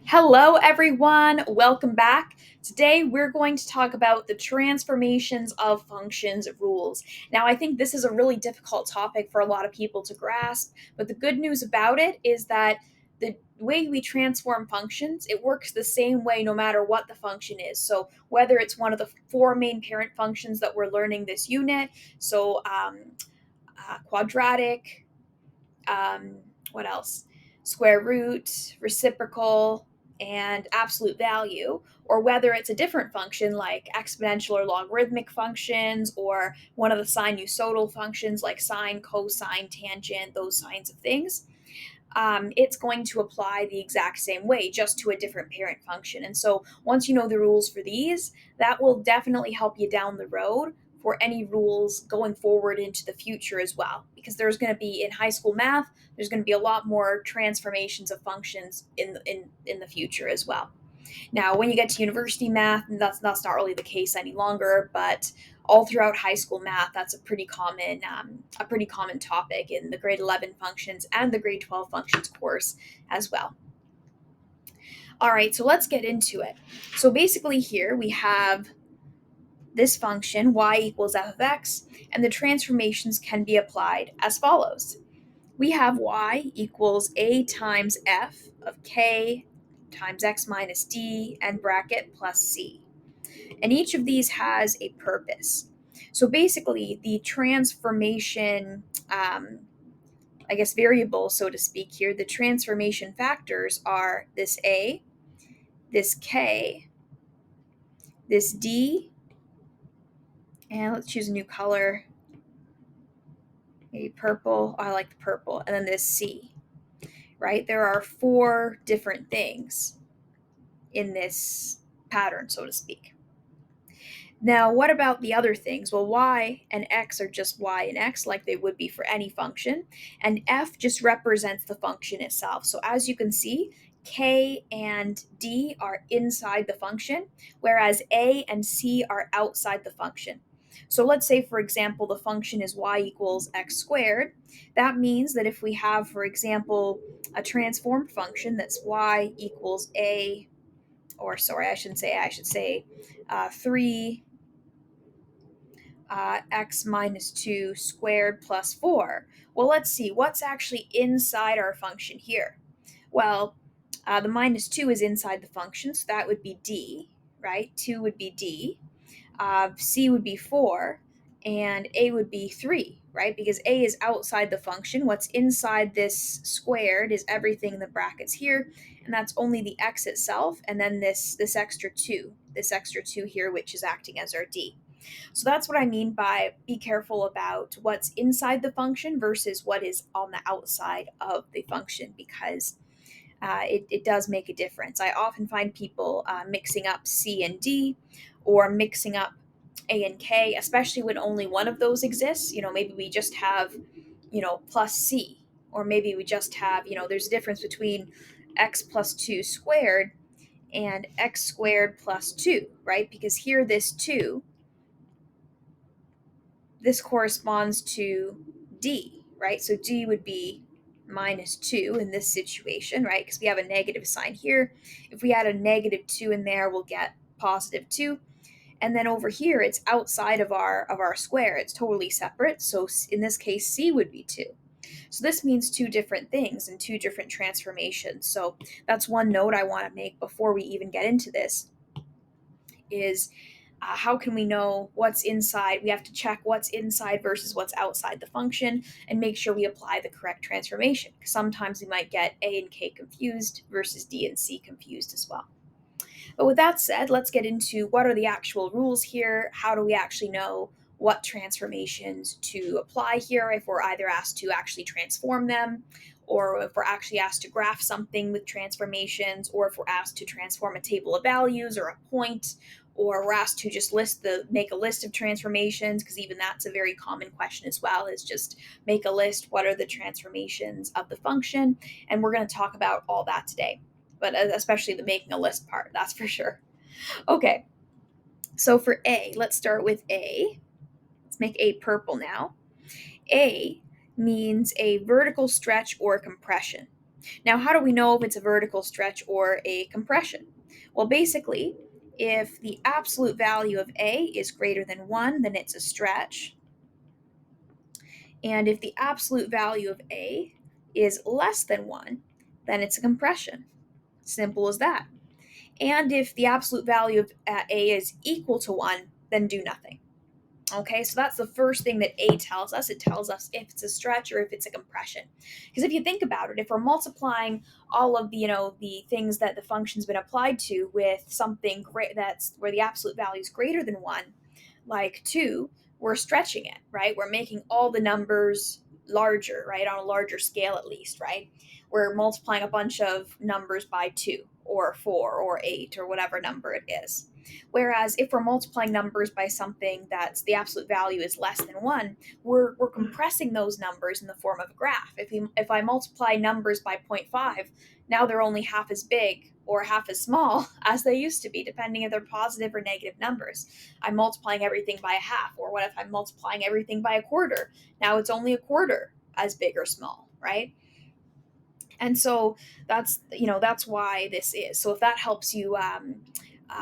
Hello, everyone. Welcome back. Today, we're going to talk about the transformations of functions rules. Now, I think this is a really difficult topic for a lot of people to grasp, but the good news about it is that the way we transform functions, it works the same way no matter what the function is. So, whether it's one of the four main parent functions that we're learning this unit, so quadratic, um, what else? Square root, reciprocal, and absolute value, or whether it's a different function like exponential or logarithmic functions, or one of the sinusoidal functions like sine, cosine, tangent, those kinds of things. It's going to apply the exact same way, just to a different parent function. And so, once you know the rules for these, that will definitely help you down the road for any rules going forward into the future as well. Because there's going to be in high school math, there's going to be a lot more transformations of functions in the future as well. Now, when you get to university math, that's not really the case any longer, but all throughout high school math, that's a pretty common topic in the grade 11 functions and the grade 12 functions course as well. All right, so let's get into it. So basically, here we have this function y equals f of x, and the transformations can be applied as follows. We have y equals a times f of k times x minus d and bracket plus c. And each of these has a purpose. So basically, the transformation, I guess, variable, so to speak, here, the transformation factors are this A, this K, this D, and let's choose a new color, maybe purple. Oh, I like the purple. And then this C, right? There are four different things in this pattern, so to speak. Now, what about the other things? Well, y and x are just y and x, like they would be for any function, and f just represents the function itself. So, as you can see, k and d are inside the function, whereas a and c are outside the function. So, let's say, for example, the function is y equals x squared. That means that if we have, for example, a transformed function that's y equals a, or sorry, I shouldn't say, I should say 3 x minus 2 squared plus 4. Well, let's see, what's actually inside our function here? Well, the minus 2 is inside the function, so that would be d, right? 2 would be d, c would be 4, and a would be 3, right? Because a is outside the function. What's inside this squared is everything in the brackets here, and that's only the x itself, and then this extra 2, here, which is acting as our d. So that's what I mean by be careful about what's inside the function versus what is on the outside of the function, because it does make a difference. I often find people mixing up C and D, or mixing up A and K, especially when only one of those exists. Maybe we just have, plus C, or maybe we just have, there's a difference between x plus 2 squared and x squared plus 2, right? Because here, this corresponds to D, right? So D would be minus 2 in this situation, right? Because we have a negative sign here. If we add a negative 2 in there, we'll get positive 2. And then over here, it's outside of our square. It's totally separate. So in this case, C would be 2. So this means two different things and two different transformations. So that's one note I want to make before we even get into this is how can we know what's inside? We have to check what's inside versus what's outside the function and make sure we apply the correct transformation. Sometimes we might get A and K confused versus D and C confused as well. But with that said, let's get into what are the actual rules here. How do we actually know what transformations to apply here if we're either asked to actually transform them, or if we're actually asked to graph something with transformations, or if we're asked to transform a table of values or a point, or we're asked to just make a list of transformations, because even that's a very common question as well, is just make a list, what are the transformations of the function? And we're going to talk about all that today, but especially the making a list part, that's for sure. Okay, so for A, let's start with A. Let's make A purple now. A means a vertical stretch or compression. Now, how do we know if it's a vertical stretch or a compression? Well, basically, if the absolute value of A is greater than 1, then it's a stretch. And if the absolute value of A is less than 1, then it's a compression. Simple as that. And if the absolute value of A is equal to 1, then do nothing. Okay, so that's the first thing that A tells us. It tells us if it's a stretch or if it's a compression. Because if you think about it, if we're multiplying all of the, the things that the function's been applied to with something great that's where the absolute value is greater than 1, like 2, we're stretching it, right? We're making all the numbers larger, right? On a larger scale at least, right? We're multiplying a bunch of numbers by 2 or 4 or 8 or whatever number it is. Whereas if we're multiplying numbers by something that's the absolute value is less than 1, we're compressing those numbers in the form of a graph. If I multiply numbers by 0.5, now they're only half as big or half as small as they used to be, depending if they're positive or negative numbers. I'm multiplying everything by a half, or what if I'm multiplying everything by a quarter? Now it's only a quarter as big or small, right? And so that's why this is. So if that helps you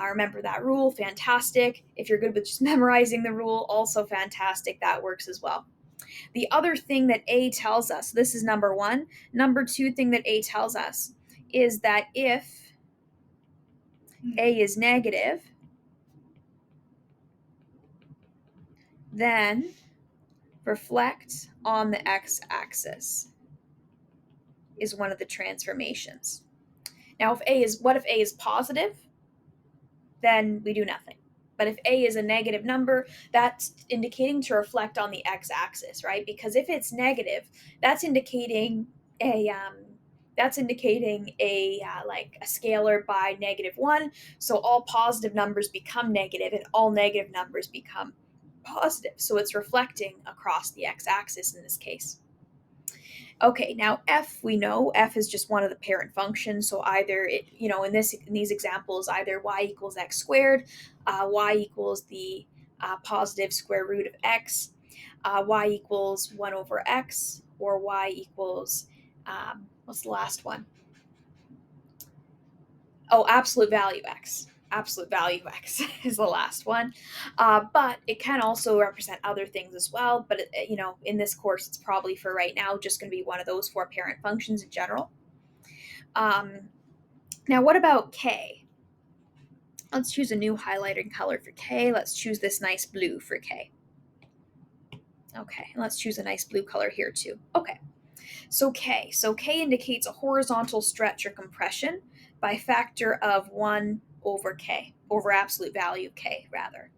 remember that rule, fantastic. If you're good with just memorizing the rule, also fantastic. That works as well. The other thing that A tells us, this is number one. Number two thing that A tells us is that if A is negative, then reflect on the x-axis is one of the transformations. Now, what if A is positive? Then we do nothing. But if A is a negative number, that's indicating to reflect on the x-axis, right? Because if it's negative, that's indicating a like a scalar by -1. So all positive numbers become negative, and all negative numbers become positive. So it's reflecting across the x-axis in this case. Okay, now f, we know f is just one of the parent functions. So either in these examples, either y equals x squared, y equals the positive square root of x, y equals 1 over x, or y equals what's the last one? Oh, absolute value x. Absolute value x is the last one, but it can also represent other things as well. But in this course, it's probably for right now just going to be one of those four parent functions in general. Now, what about k? Let's choose a new highlighting color for k. Let's choose this nice blue for k. Okay, and let's choose a nice blue color here too. Okay. So K indicates a horizontal stretch or compression by factor of 1 over K, over absolute value of K, rather.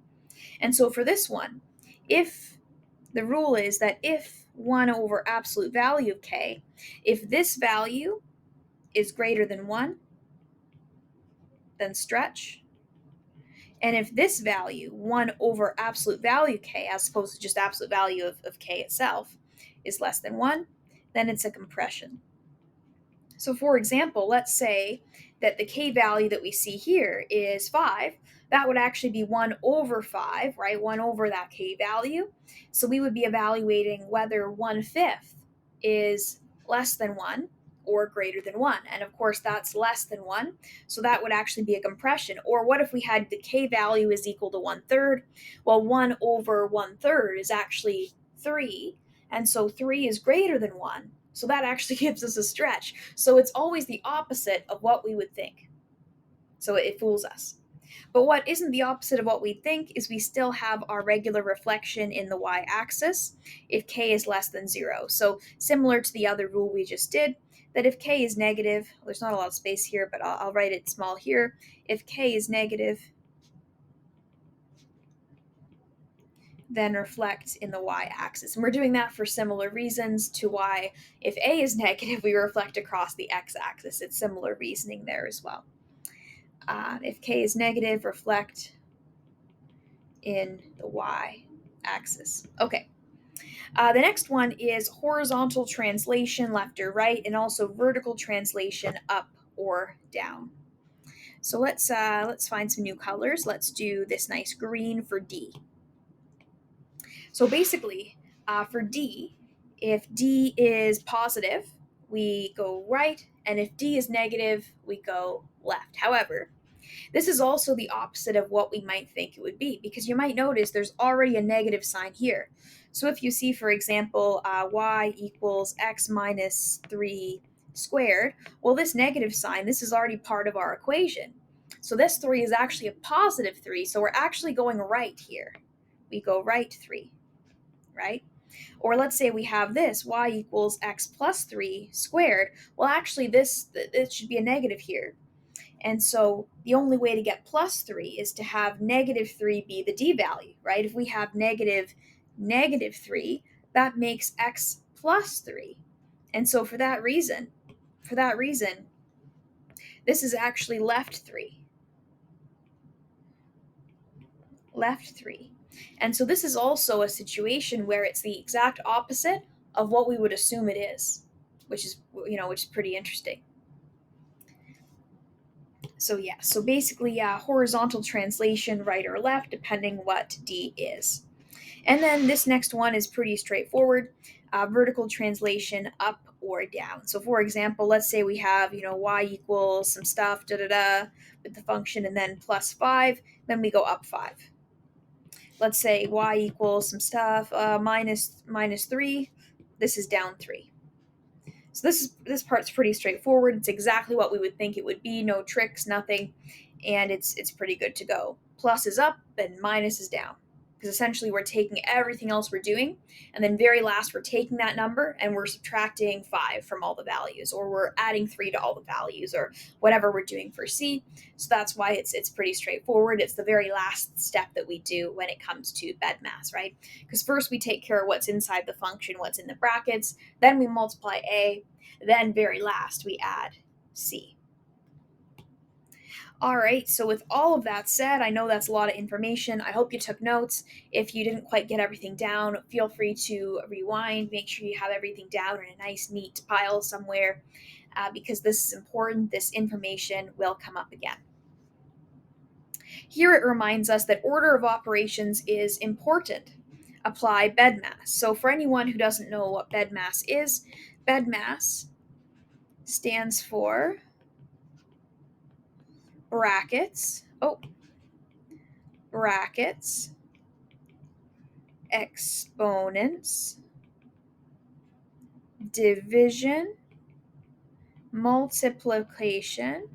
And so for this one, if the rule is that if 1 over absolute value of K, if this value is greater than 1, then stretch. And if this value, 1 over absolute value K, as opposed to just absolute value of K itself, is less than 1, then it's a compression. So for example, let's say that the k value that we see here is 5. That would actually be 1 over 5, right? 1 over that k value. So we would be evaluating whether 1/5 is less than 1 or greater than 1. And of course, that's less than 1. So that would actually be a compression. Or what if we had the k value is equal to 1/3? Well, 1 over 1/3 is actually 3. And so 3 is greater than 1. So that actually gives us a stretch. So it's always the opposite of what we would think. So it fools us. But what isn't the opposite of what we think is we still have our regular reflection in the y-axis if k is less than 0. So similar to the other rule we just did, that if k is negative, there's not a lot of space here, but I'll write it small here. If k is negative, then reflect in the y-axis. And we're doing that for similar reasons to why if A is negative, we reflect across the x-axis. It's similar reasoning there as well. If k is negative, reflect in the y-axis. Okay. The next one is horizontal translation left or right, and also vertical translation up or down. So let's find some new colors. Let's do this nice green for D. So basically, for D, if D is positive, we go right, and if D is negative, we go left. However, this is also the opposite of what we might think it would be, because you might notice there's already a negative sign here. So if you see, for example, y equals x minus 3 squared, well, this negative sign, this is already part of our equation. So this 3 is actually a positive 3, so we're actually going right here. We go right 3, right? Or let's say we have this, y equals x plus 3 squared. Well, actually, it should be a negative here. And so the only way to get plus 3 is to have negative 3 be the d value, right? If we have negative 3, that makes x plus 3. And so for that reason, this is actually left 3. Left 3. And so this is also a situation where it's the exact opposite of what we would assume it is, which is, which is pretty interesting. So yeah, so basically, horizontal translation, right or left, depending what D is. And then this next one is pretty straightforward. Vertical translation, up or down. So for example, let's say we have, y equals some stuff, da da da, with the function, and then plus 5, then we go up 5. Let's say y equals some stuff, minus 3, this is down 3. So this part's pretty straightforward. It's exactly what we would think it would be. No tricks, nothing, and it's pretty good to go. Plus is up and minus is down, because essentially we're taking everything else we're doing, and then very last we're taking that number and we're subtracting 5 from all the values, or we're adding 3 to all the values, or whatever we're doing for C. So that's why it's pretty straightforward. It's the very last step that we do when it comes to BEDMAS, right? Because first we take care of what's inside the function, what's in the brackets, then we multiply A, then very last we add C. All right, so with all of that said, I know that's a lot of information. I hope you took notes. If you didn't quite get everything down, feel free to rewind. Make sure you have everything down in a nice, neat pile somewhere, because this is important. This information will come up again. Here it reminds us that order of operations is important. Apply BEDMAS. So for anyone who doesn't know what BEDMAS is, BEDMAS stands for brackets, exponents, division, multiplication,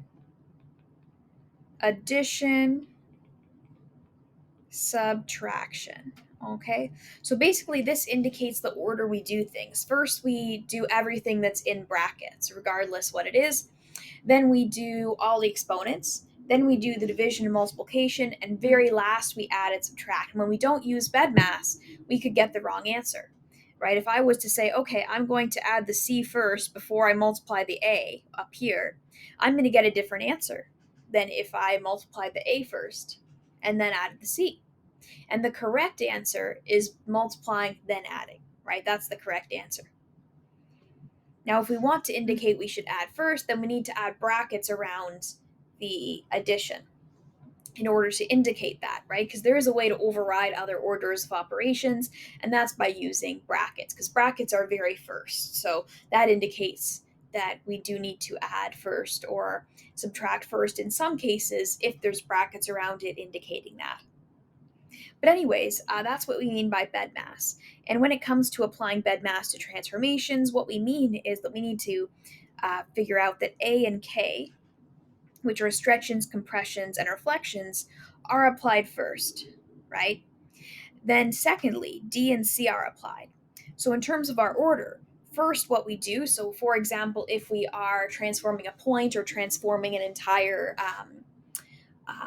addition, subtraction. Okay, so basically this indicates the order we do things. First, we do everything that's in brackets, regardless what it is. Then we do all the exponents. Then we do the division and multiplication. And very last, we add and subtract. And when we don't use BEDMAS, we could get the wrong answer, right? If I was to say, okay, I'm going to add the C first before I multiply the A up here, I'm going to get a different answer than if I multiplied the A first and then added the C. And the correct answer is multiplying, then adding, right? That's the correct answer. Now, if we want to indicate we should add first, then we need to add brackets around the addition in order to indicate that, right? Because there is a way to override other orders of operations, and that's by using brackets, because brackets are very first. So that indicates that we do need to add first or subtract first in some cases if there's brackets around it indicating that. But anyways, that's what we mean by BEDMAS. And when it comes to applying BEDMAS to transformations, what we mean is that we need to figure out that A and K, which are stretchings, compressions, and reflections, are applied first, right? Then secondly, D and C are applied. So in terms of our order, first what we do, so for example, if we are transforming a point or transforming an entire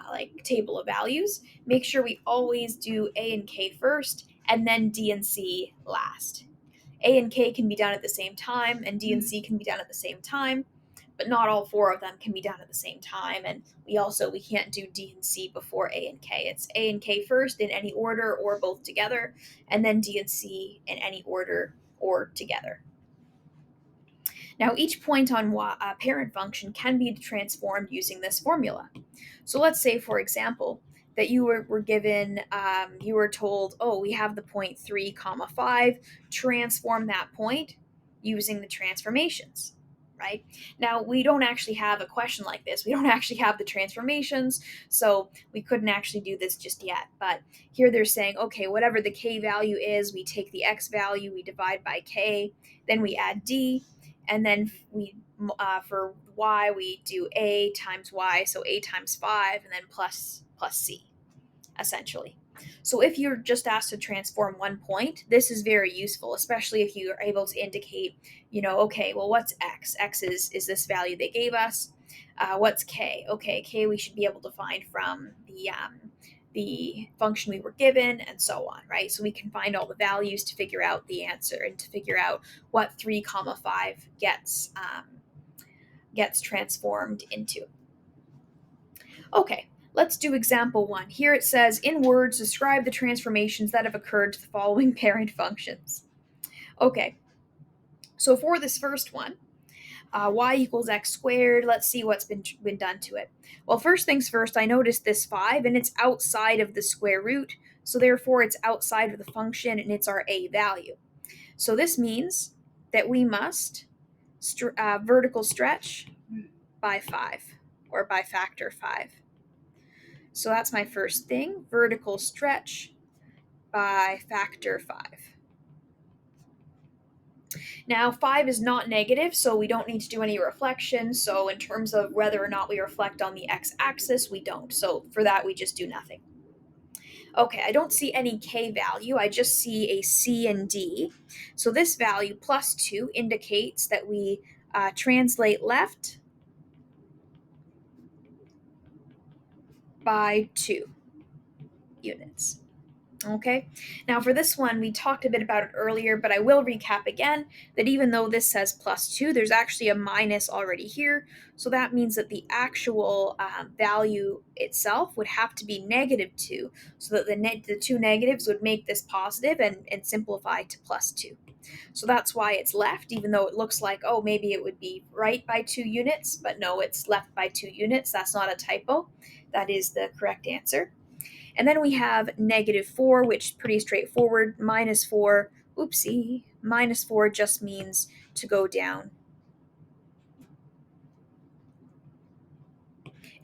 like table of values, make sure we always do A and K first, and then D and C last. A and K can be done at the same time, and D and C can be done at the same time, but not all 4 of them can be done at the same time. And we can't do D and C before A and K. It's A and K first in any order or both together, and then D and C in any order or together. Now, each point on a parent function can be transformed using this formula. So let's say, for example, that you were given, you were told, oh, we have the point 3 comma 5, transform that point using the transformations. right? Now, we don't actually have a question like this. We don't actually have the transformations, so we couldn't actually do this just yet. But here they're saying, okay, whatever the k value is, we take the x value, we divide by k, then we add d, and then we for y we do a times y, so a times 5, and then plus c, essentially. So if you're just asked to transform one point, this is very useful, especially if you are able to indicate, okay, well, what's x? X is this value they gave us. What's k? Okay, k we should be able to find from the function we were given, and so on, right? So we can find all the values to figure out the answer and to figure out what 3 comma 5 gets transformed into. Okay, let's do example 1. Here it says, in words, describe the transformations that have occurred to the following parent functions. Okay, so for this first one, y equals x squared, let's see what's been done to it. Well, first things first, I noticed this 5, and it's outside of the square root, so therefore it's outside of the function, and it's our a value. So this means that we must vertical stretch by 5, or by factor 5. So that's my first thing, vertical stretch by factor 5. Now 5 is not negative, so we don't need to do any reflection. So in terms of whether or not we reflect on the x-axis, we don't. So for that, we just do nothing. Okay, I don't see any k value. I just see a c and d. So this value, plus 2, indicates that we translate left by 2 units. Okay, now for this one, we talked a bit about it earlier, but I will recap again that even though this says plus 2, there's actually a minus already here. So that means that the actual value itself would have to be negative 2, so that the two negatives would make this positive and simplify to plus 2. So that's why it's left, even though it looks like, oh, maybe it would be right by 2 units, but no, it's left by 2 units. That's not a typo. That is the correct answer. And then we have negative 4, which is pretty straightforward. Minus 4, oopsie, minus 4 just means to go down.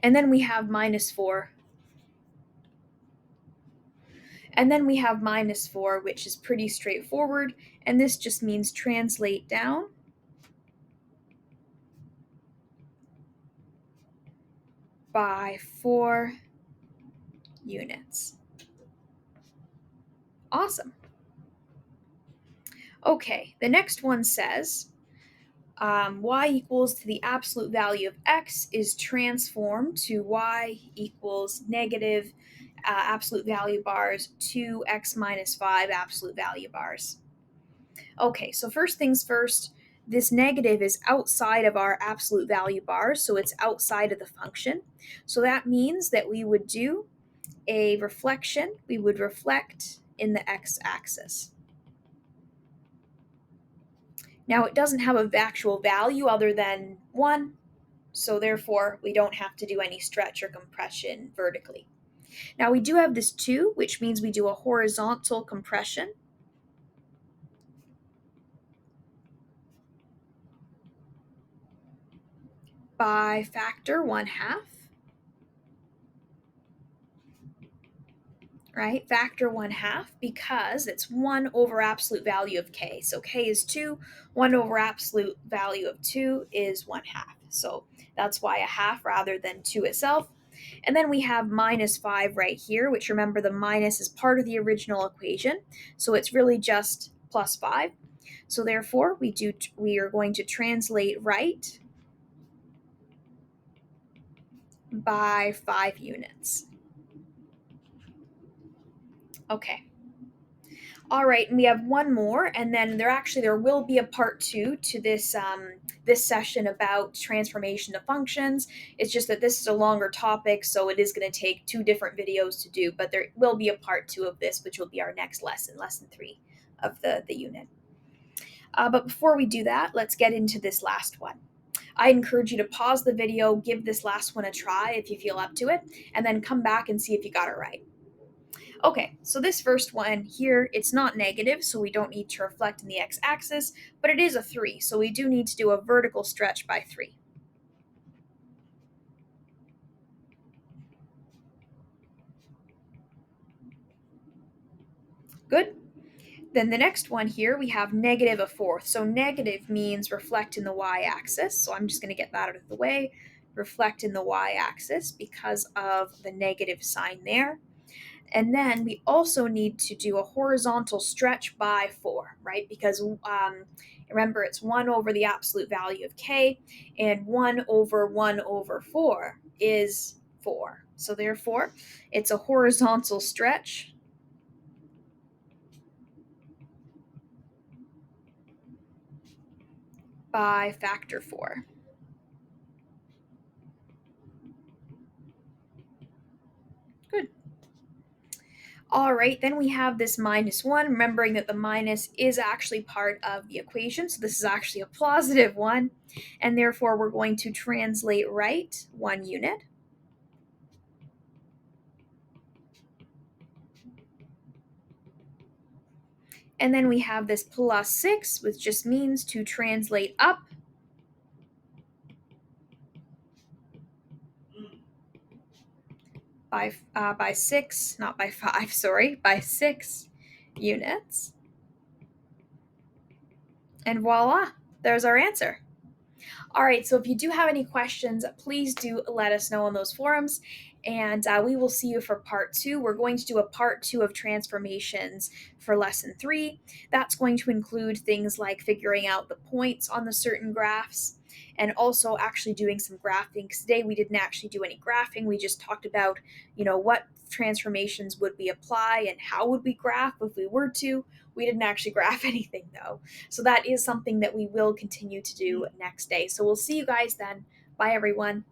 And then we have minus 4. And then we have minus 4, which is pretty straightforward. And this just means translate down by 4 units. Awesome. Okay, the next one says y equals to the absolute value of x is transformed to y equals negative absolute value bars to x minus 5 absolute value bars. Okay, so first things first, this negative is outside of our absolute value bars, so it's outside of the function. So that means that we would do a reflection. We would reflect in the x-axis. Now, it doesn't have an actual value other than 1, so therefore we don't have to do any stretch or compression vertically. Now, we do have this 2, which means we do a horizontal compression. By factor 1/2, right? Factor 1/2 because it's 1 over absolute value of k. So k is 2, 1 over absolute value of 2 is 1/2. So that's why a half rather than 2 itself. And then we have minus 5 right here, which remember the minus is part of the original equation. So it's really just plus 5. So therefore, we are going to translate right by 5 units. Okay. All right, and we have one more, and then there will be a part 2 to this session about transformation of functions. It's just that this is a longer topic, so it is going to take 2 different videos to do, but there will be a part 2 of this, which will be our next lesson, lesson 3 of the unit. But before we do that, let's get into this last one. I encourage you to pause the video, give this last one a try if you feel up to it, and then come back and see if you got it right. Okay, so this first one here, it's not negative, so we don't need to reflect in the x-axis, but it is a 3, so we do need to do a vertical stretch by 3. Good. Then the next one here, we have negative a fourth. So negative means reflect in the y-axis. So I'm just going to get that out of the way. Reflect in the y-axis because of the negative sign there. And then we also need to do a horizontal stretch by 4, right? Because remember, it's 1 over the absolute value of k, and 1 over 1 over 4 is 4. So therefore, it's a horizontal stretch by factor 4. Good. All right, then we have this minus 1, remembering that the minus is actually part of the equation, so this is actually a positive 1, and therefore we're going to translate right 1 unit. And then we have this plus 6, which just means to translate up by 6, not by 5, sorry, by 6 units. And voila, there's our answer. All right, so if you do have any questions, please do let us know on those forums, and we will see you for part 2. We're going to do a part 2 of transformations for lesson 3. That's going to include things like figuring out the points on the certain graphs and also actually doing some graphing. Because today we didn't actually do any graphing. We just talked about, what transformations would we apply and how would we graph if we were to. We didn't actually graph anything though. So that is something that we will continue to do next day. So we'll see you guys then. Bye, everyone.